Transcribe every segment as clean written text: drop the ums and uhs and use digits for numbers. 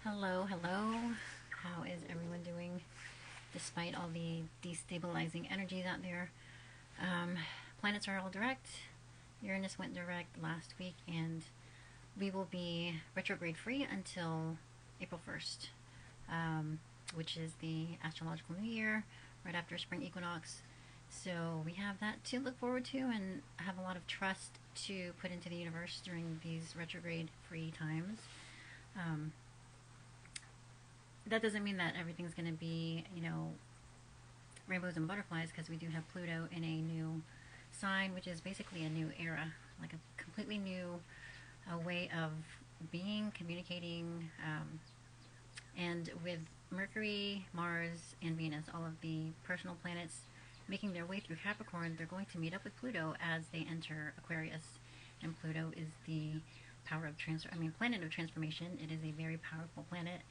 Hello, hello. How is everyone doing despite all the destabilizing energies out there? Um, Planets are all direct. Uranus went direct last week, and we will be retrograde free until April 1st, which is the astrological new year, right after spring equinox. So we have that to look forward to and have a lot of trust to put into the universe during these retrograde free times. Um, that doesn't mean that everything's going to be, rainbows and butterflies, because we do have Pluto in a new sign, which is basically a new era, like a completely new way of being, communicating, and with Mercury, Mars, and Venus, all of the personal planets making their way through Capricorn, they're going to meet up with Pluto as they enter Aquarius. And Pluto is the planet of transformation. It is a very powerful planet,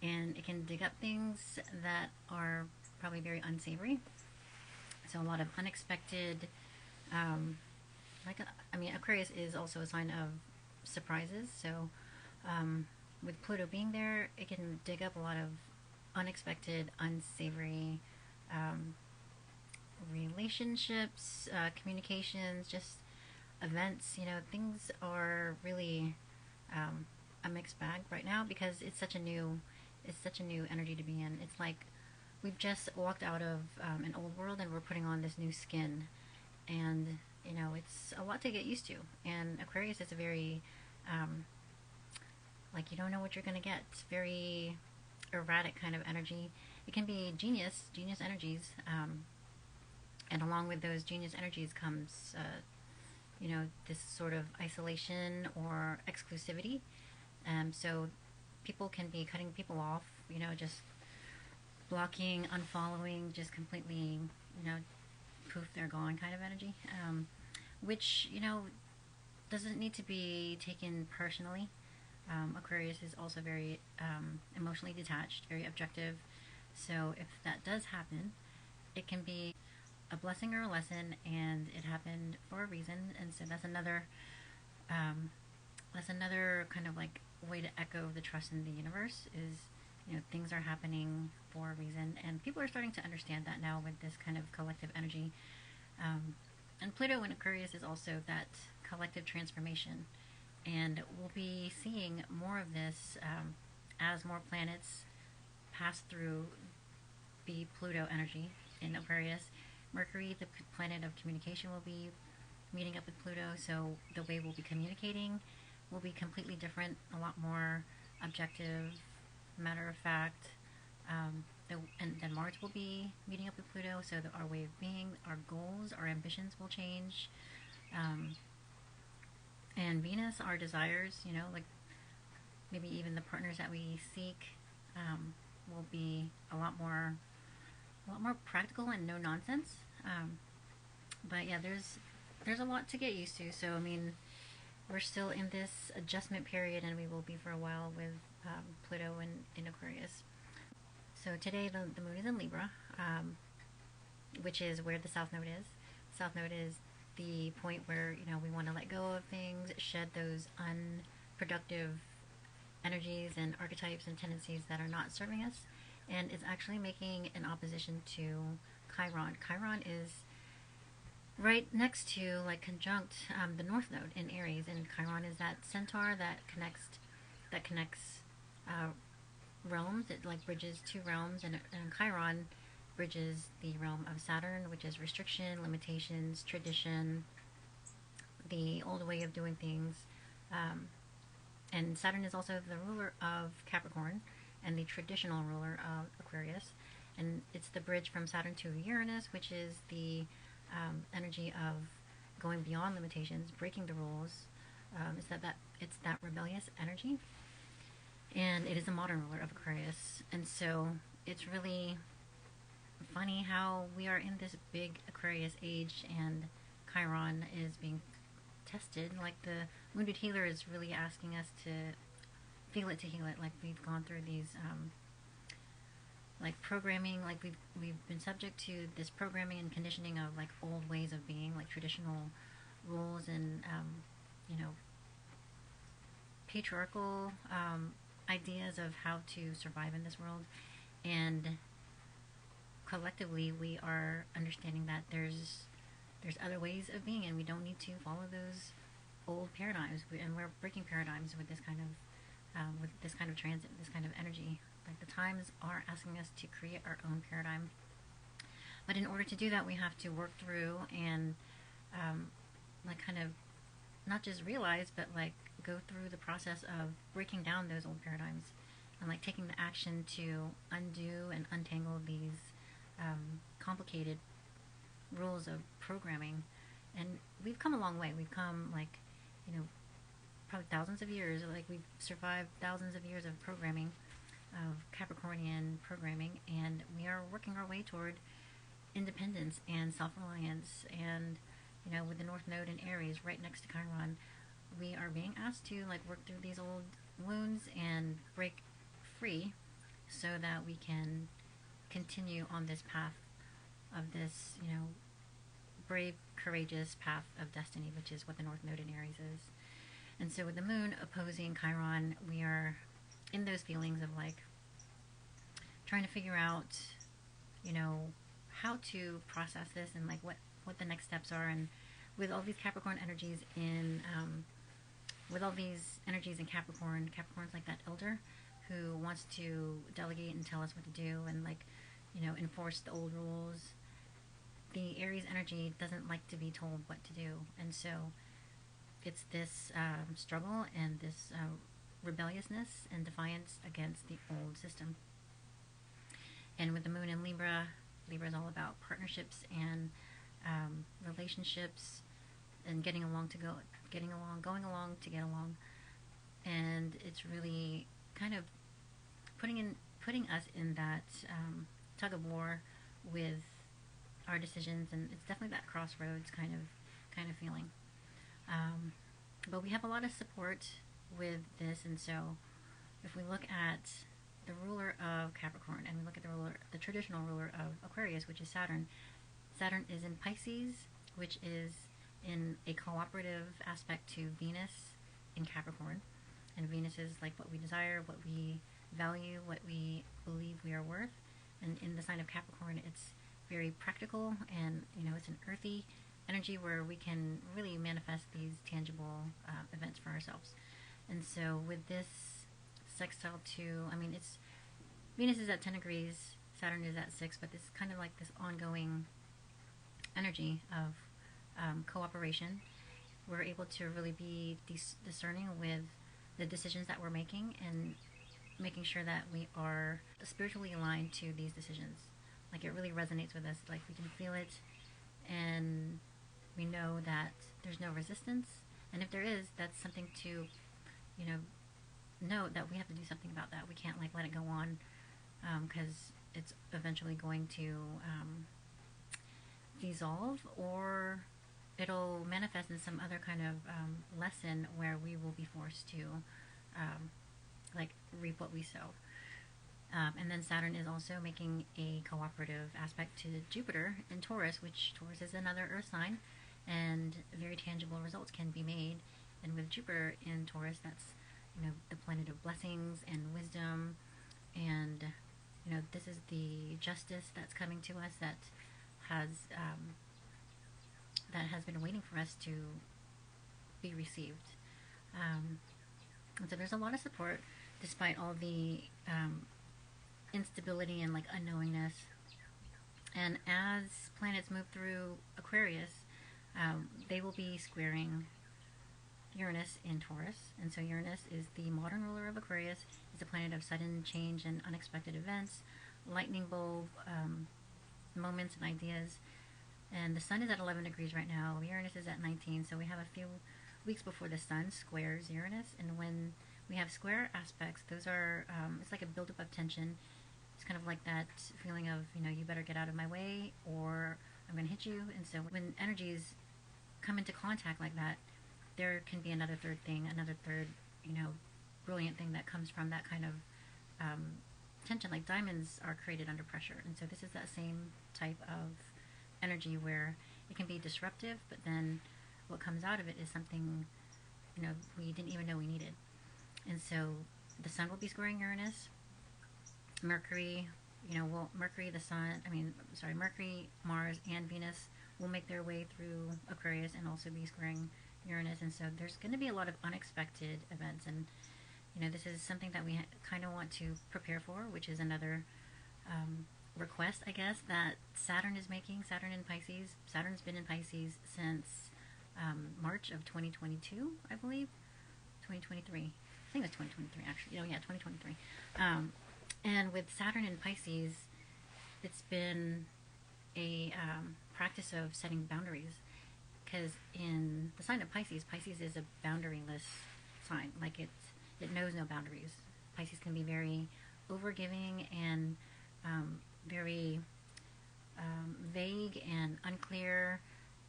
and it can dig up things that are probably very unsavory. So a lot of unexpected, Aquarius is also a sign of surprises. So with Pluto being there, it can dig up a lot of unexpected, unsavory relationships, communications, just events. Things are really a mixed bag right now because it's such a new energy to be in. It's like we've just walked out of an old world and we're putting on this new skin, and it's a lot to get used to. And Aquarius is a very like, you don't know what you're gonna get. It's very erratic kind of energy. It can be genius energies, and along with those genius energies comes this sort of isolation or exclusivity. So people can be cutting people off, just blocking, unfollowing, just completely, poof, they're gone kind of energy, which, doesn't need to be taken personally. Aquarius is also very emotionally detached, very objective. So if that does happen, it can be a blessing or a lesson, and it happened for a reason. And so that's another kind of like way to echo the trust in the universe is, things are happening for a reason, and people are starting to understand that now with this kind of collective energy. And Pluto in Aquarius is also that collective transformation, and we'll be seeing more of this as more planets pass through the Pluto energy in Aquarius. Mercury, the planet of communication, will be meeting up with Pluto, so the way we'll be communicating will be completely different, a lot more objective, matter of fact. And then Mars will be meeting up with Pluto, so that our way of being, our goals, our ambitions will change. And Venus, our desires, like maybe even the partners that we seek, will be a lot more practical and no nonsense. But yeah, there's a lot to get used to. So we're still in this adjustment period, and we will be for a while with Pluto in Aquarius. So today the moon is in Libra, which is where the South Node is. South Node is the point where we want to let go of things, shed those unproductive energies and archetypes and tendencies that are not serving us, and it's actually making an opposition to Chiron. Chiron is right next to, like, conjunct the North Node in Aries, and Chiron is that centaur that connects realms. It like bridges two realms, and Chiron bridges the realm of Saturn, which is restriction, limitations, tradition, the old way of doing things. And Saturn is also the ruler of Capricorn and the traditional ruler of Aquarius. And it's the bridge from Saturn to Uranus, which is the energy of going beyond limitations, breaking the rules. It's that rebellious energy, and it is the modern ruler of Aquarius. And so it's really funny how we are in this big Aquarius age, and Chiron is being tested. Like, the wounded healer is really asking us to feel it to heal it. Like, we've gone through these like programming, like we've been subject to this programming and conditioning of like old ways of being, like traditional rules and patriarchal ideas of how to survive in this world, and collectively we are understanding that there's other ways of being, and we don't need to follow those old paradigms. And we're breaking paradigms with this kind of transit, this kind of energy. Like, the times are asking us to create our own paradigm, but in order to do that, we have to work through and like kind of not just realize, but like go through the process of breaking down those old paradigms, and like taking the action to undo and untangle these complicated rules of programming. And we've come a long way. We've come, like, probably thousands of years. Like, we've survived thousands of years of programming, of Capricornian programming, and we are working our way toward independence and self-reliance. And with the North Node in Aries right next to Chiron, we are being asked to like work through these old wounds and break free, so that we can continue on this path of this, brave, courageous path of destiny, which is what the North Node in Aries is. And so with the moon opposing Chiron, we are in those feelings of like trying to figure out, how to process this, and like what the next steps are. And with all these Capricorn energies in Capricorn, Capricorn's like that elder who wants to delegate and tell us what to do, and like, enforce the old rules. The Aries energy doesn't like to be told what to do, and so it's this struggle and this rebelliousness and defiance against the old system. And with the moon in Libra, Libra is all about partnerships and relationships, and going along to get along. And it's really kind of putting us in that tug of war with our decisions, and it's definitely that crossroads kind of feeling. But we have a lot of support with this, and so if we look at the ruler of Capricorn, and we look at the traditional ruler of Aquarius, which is Saturn. Saturn is in Pisces, which is in a cooperative aspect to Venus in Capricorn. And Venus is like what we desire, what we value, what we believe we are worth. And in the sign of Capricorn, it's very practical, and it's an earthy energy where we can really manifest these tangible events for ourselves. And so with this sextile to, it's Venus is at 10 degrees, Saturn is at 6, but it's kind of like this ongoing energy of cooperation. We're able to really be discerning with the decisions that we're making, and making sure that we are spiritually aligned to these decisions. Like, it really resonates with us. Like, we can feel it, and we know that there's no resistance. And if there is, that's something to, know that we have to do something about that. We can't like let it go on, because it's eventually going to dissolve, or it'll manifest in some other kind of lesson where we will be forced to like reap what we sow. And then Saturn is also making a cooperative aspect to Jupiter in Taurus, which Taurus is another earth sign, and very tangible results can be made. And with Jupiter in Taurus, that's the planet of blessings and wisdom, and this is the justice that's coming to us, that has been waiting for us to be received. And so there's a lot of support despite all the instability and like unknowingness. And as planets move through Aquarius, they will be squaring Uranus in Taurus. And so Uranus is the modern ruler of Aquarius. It's a planet of sudden change and unexpected events, lightning bulb moments and ideas. And the sun is at 11 degrees right now. Uranus is at 19, so we have a few weeks before the sun squares Uranus. And when we have square aspects, those are, it's like a buildup of tension. It's kind of like that feeling of, you better get out of my way, or I'm going to hit you. And so when energies come into contact like that, there can be another third, brilliant thing that comes from that kind of tension. Like, diamonds are created under pressure. And so this is that same type of energy where it can be disruptive, but then what comes out of it is something, we didn't even know we needed. And so the Sun will be squaring Uranus. Mercury, Mercury, the Sun, Mercury, Mars, and Venus will make their way through Aquarius and also be squaring Uranus. And so there's going to be a lot of unexpected events. And, this is something that we kind of want to prepare for, which is another request, I guess, that Saturn is making. Saturn in Pisces. Saturn's been in Pisces since March of 2022, I believe. 2023. I think it was 2023, actually. Oh, yeah, 2023. And with Saturn in Pisces, it's been a practice of setting boundaries. Because in the sign of Pisces, Pisces is a boundaryless sign. Like it knows no boundaries. Pisces can be very overgiving and very vague and unclear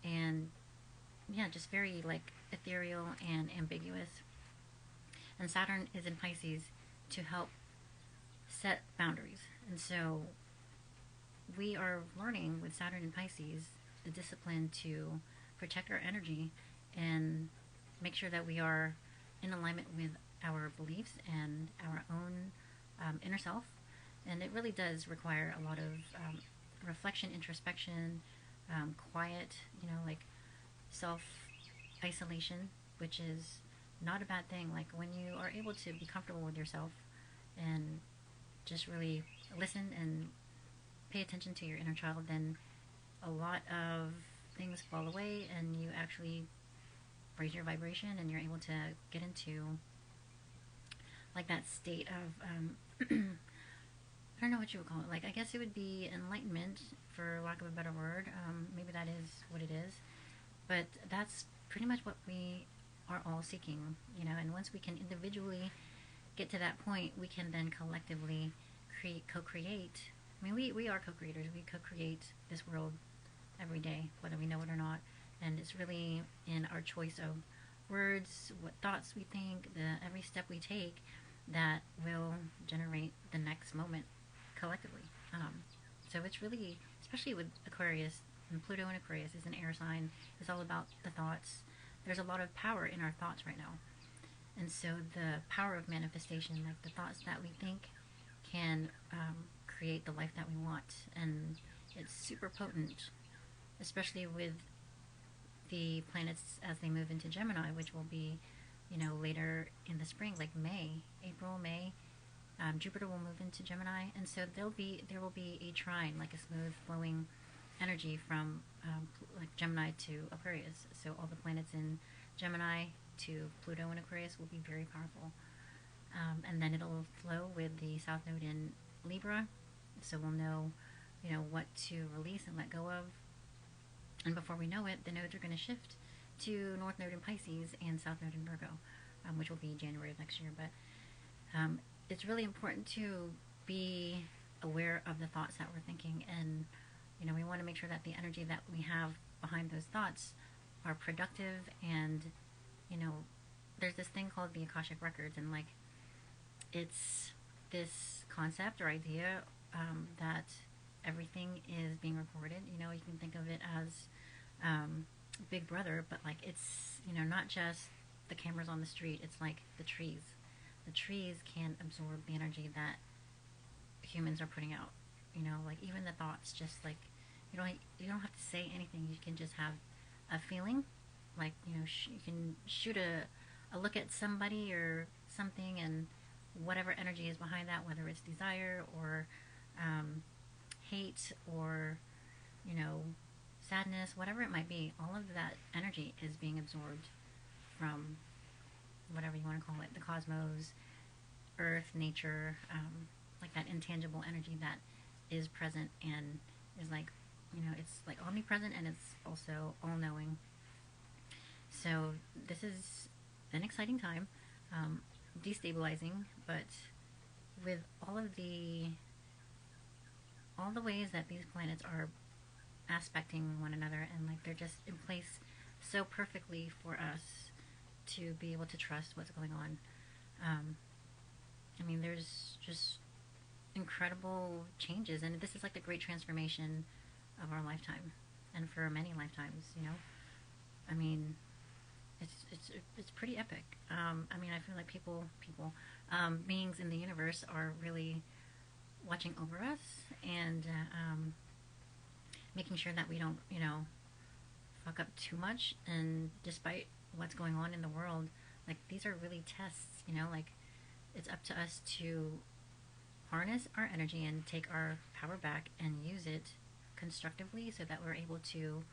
and, yeah, just very, like, ethereal and ambiguous. And Saturn is in Pisces to help set boundaries. And so we are learning with Saturn in Pisces the discipline to protect our energy and make sure that we are in alignment with our beliefs and our own inner self. And it really does require a lot of reflection, introspection, quiet, like self-isolation, which is not a bad thing. Like when you are able to be comfortable with yourself and just really listen and pay attention to your inner child, then a lot of things fall away and you actually raise your vibration and you're able to get into like that state of I don't know what you would call it. Like, I guess it would be enlightenment, for lack of a better word. Maybe that is what it is. But that's pretty much what we are all seeking, and once we can individually get to that point, we can then collectively co-create. I mean, we are co-creators. We co-create this world every day, whether we know it or not. And it's really in our choice of words, what thoughts we think, every step we take that will generate the next moment collectively. So it's really, especially with Aquarius, and Pluto in Aquarius is an air sign. It's all about the thoughts. There's a lot of power in our thoughts right now. And so the power of manifestation, like the thoughts that we think, can create the life that we want. And it's super potent, especially with the planets as they move into Gemini, which will be, later in the spring, like April, May. Jupiter will move into Gemini, and so there will be a trine, like a smooth flowing energy from like Gemini to Aquarius. So all the planets in Gemini to Pluto in Aquarius will be very powerful. And then it'll flow with the South Node in Libra, so we'll know, what to release and let go of. And before we know it, the nodes are going to shift to North Node in Pisces and South Node in Virgo, which will be January of next year. But it's really important to be aware of the thoughts that we're thinking, and we want to make sure that the energy that we have behind those thoughts are productive. And there's this thing called the Akashic Records, and like it's this concept or idea that everything is being recorded. You can think of it as Big Brother, but like it's not just the cameras on the street. It's like the trees. The trees can absorb the energy that humans are putting out. Like even the thoughts, just like you don't have to say anything. You can just have a feeling, like you can shoot a look at somebody or something, and whatever energy is behind that, whether it's desire or hate or sadness, whatever it might be, all of that energy is being absorbed from whatever you want to call it, the cosmos, earth, nature, like that intangible energy that is present and is like, it's like omnipresent, and it's also all-knowing. So this is an exciting time, destabilizing, but with all the ways that these planets are aspecting one another, and like they're just in place so perfectly for us to be able to trust what's going on. I mean, there's just incredible changes, and this is like the great transformation of our lifetime, and for many lifetimes. I mean, it's pretty epic. I mean, I feel like people beings in the universe are really watching over us and making sure that we don't, fuck up too much. And despite what's going on in the world, like these are really tests, like it's up to us to harness our energy and take our power back and use it constructively so that we're able to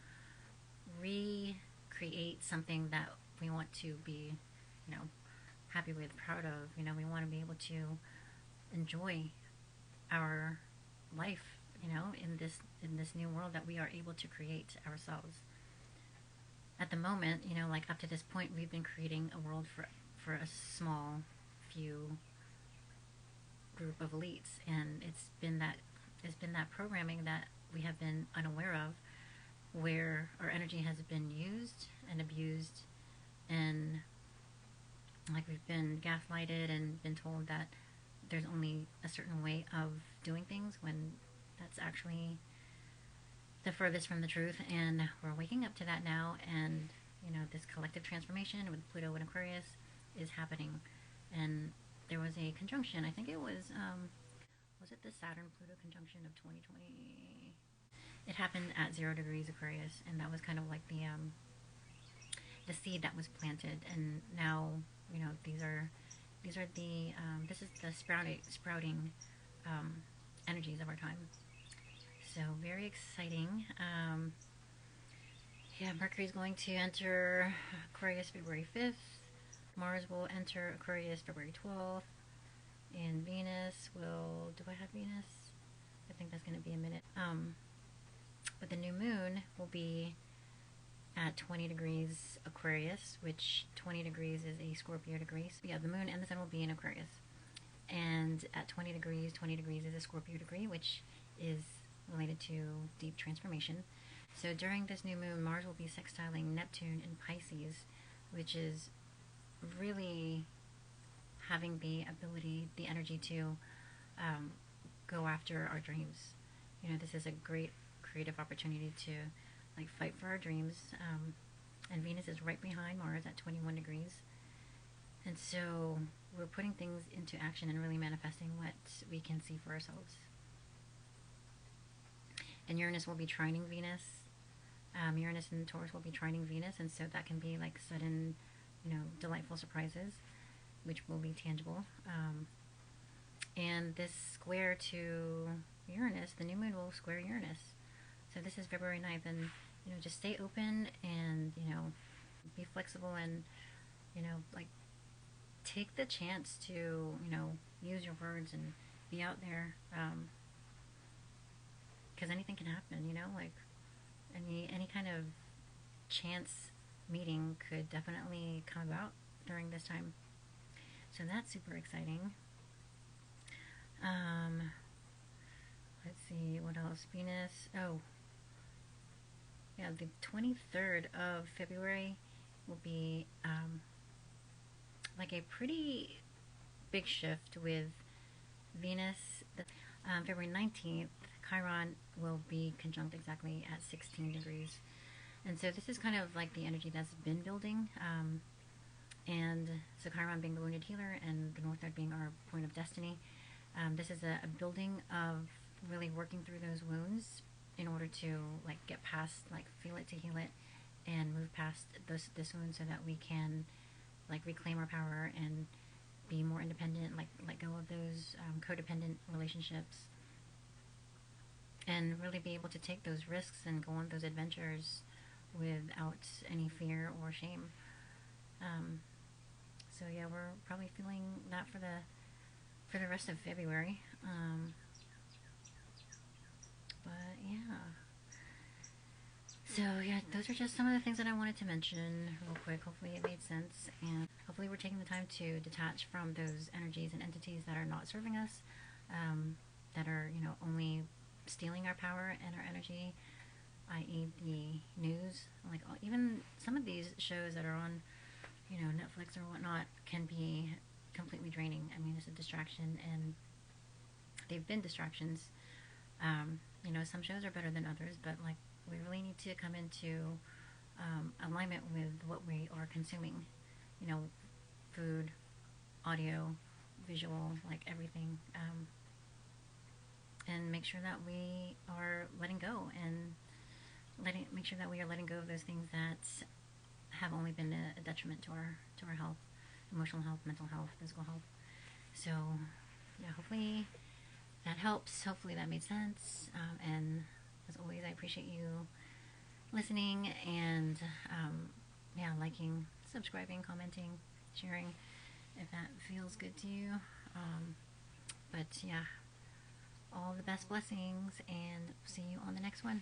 recreate something that we want to be, happy with, proud of. We want to be able to enjoy our life, in this new world that we are able to create ourselves. At the moment, like up to this point, we've been creating a world for a small few group of elites, and it's been that programming that we have been unaware of, where our energy has been used and abused, and like we've been gaslighted and been told that there's only a certain way of doing things, when that's actually the furthest from the truth. And we're waking up to that now, and this collective transformation with Pluto and Aquarius is happening. And there was a conjunction, I think it was it the Saturn Pluto conjunction of 2020? It happened at 0 degrees Aquarius, and that was kind of like the seed that was planted. And now these are the this is the sprouting energies of our time. So very exciting. Yeah, Mercury is going to enter Aquarius February 5th. Mars will enter Aquarius February 12th. And Venus will... Do I have Venus? I think that's going to be a minute. But the new moon will be at 20 degrees Aquarius, which 20 degrees is a Scorpio degree. So yeah, the moon and the sun will be in Aquarius. And at 20 degrees is a Scorpio degree, which is related to deep transformation. So during this new moon, Mars will be sextiling Neptune in Pisces, which is really having the ability, the energy to go after our dreams. This is a great creative opportunity to like fight for our dreams. And Venus is right behind Mars at 21 degrees. And so we're putting things into action and really manifesting what we can see for ourselves. And Uranus will be trining Venus. Uranus and Taurus will be trining Venus, and so that can be like sudden, delightful surprises, which will be tangible. And this square to Uranus, the new moon will square Uranus. So this is February 9th, and just stay open and be flexible, and like take the chance to use your words and be out there, because anything can happen. Like any kind of chance meeting could definitely come about during this time. So that's super exciting. Let's see, what else? Venus. Oh, yeah, the 23rd of February will be like a pretty big shift with Venus. February 19th, Chiron will be conjunct exactly at 16 degrees. And so this is kind of like the energy that's been building. And so Chiron being the wounded healer and the North Node being our point of destiny. This is a building of really working through those wounds in order to like get past, like feel it to heal it, and move past this wound so that we can like reclaim our power and be more independent, like let go of those codependent relationships, and really be able to take those risks and go on those adventures without any fear or shame. So yeah, we're probably feeling that for the rest of February. But yeah. So yeah, those are just some of the things that I wanted to mention real quick. Hopefully it made sense, and hopefully we're taking the time to detach from those energies and entities that are not serving us, that are only stealing our power and our energy, i.e. the news. Like even some of these shows that are on Netflix or whatnot can be completely draining. I mean, it's a distraction, and they've been distractions. Some shows are better than others, but like we really need to come into alignment with what we are consuming. Food, audio, visual, like everything, and make sure that we are letting go and make sure that we are letting go of those things that have only been a detriment to our health, emotional health, mental health, physical health. So yeah, hopefully that helps. Hopefully that made sense. And as always, I appreciate you listening and yeah, liking, subscribing, commenting, sharing if that feels good to you. But yeah, all the best blessings, and see you on the next one.